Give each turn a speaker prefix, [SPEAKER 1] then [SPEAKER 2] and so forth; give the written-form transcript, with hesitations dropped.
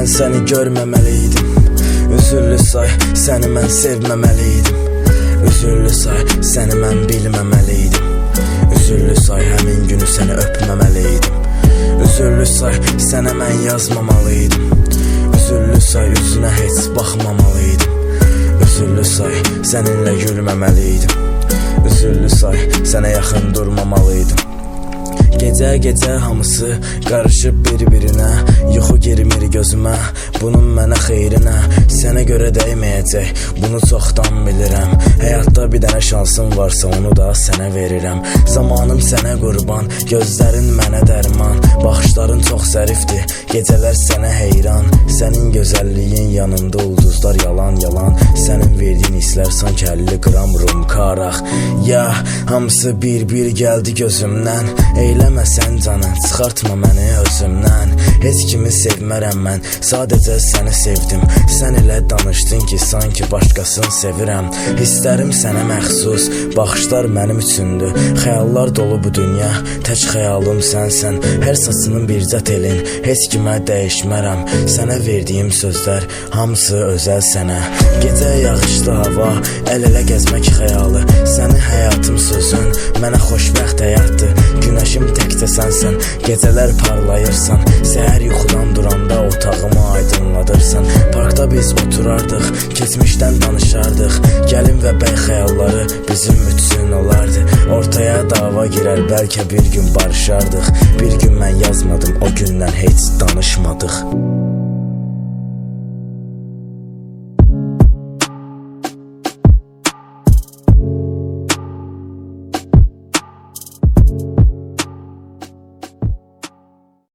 [SPEAKER 1] səni görməməliydim. Üzürlü say, səni mən sevməməliydim. Üzürlü say, səni mən bilməməliydim. Üzürlü say, həmin günü səni öpməməliydim. Üzürlü say, sənə mən yazmamalıydım. Üzürlü say, üzünə heç baxmamalıydım. Üzürlü say, səninlə gülməməliydim. Üzürlü say, sənə yaxın durmamalıydım. Gecə hamısı qarışıb bir-birinə, yuxu girmir gözümə, bunun mənə xeyrinə. Sənə görə dəyməyəcək, bunu çoxdan bilirəm. Həyatda bir dənə şansım varsa, onu da sənə verirəm. Zamanım sənə qurban, gözlərin mənə dərman. Baxışların çox zərifdir, gecələr sənə heyran. Sənin gözəlliyin yanında ulduzlar yalan. Sənin verdiyin hisslər sanki 50 qram rum karaq. Ya, hamısı bir-bir gəldi gözümdən. Eyləmə sən canı, çıxartma məni özümdən. Heç kimi sevmərəm mən, sadəcə səni sevdim. Sən elə danışdın ki, sanki başqasını sevirəm. Hisslərim sənə məxsus, baxışlar mənim üçündür. Xəyallar dolu bu dünya, tək xəyalım sənsən. Hər saçının bircə telin, heç kimə dəyişmərəm. Sənə verdiyim sözlər, hamısı özəl sənə. Gecə yağışlı hava, əl-ələ gəzmək xəyalı. Sənin həyatım sözün, mənə xoşbəxt həyatdır. Günəşim təkcə sənsən, gecələr parlayırsan. Səhər yuxudan duranda otağımı aydınladırsan. Parkda biz oturardıq, keçmişdən danışardıq. Gəlin və bəy xəyalları bizim üçün olardı. Ortaya dava girər, bəlkə bir gün barışardıq. Bir gün mən yazmadım, o gündən heç danışmadıq.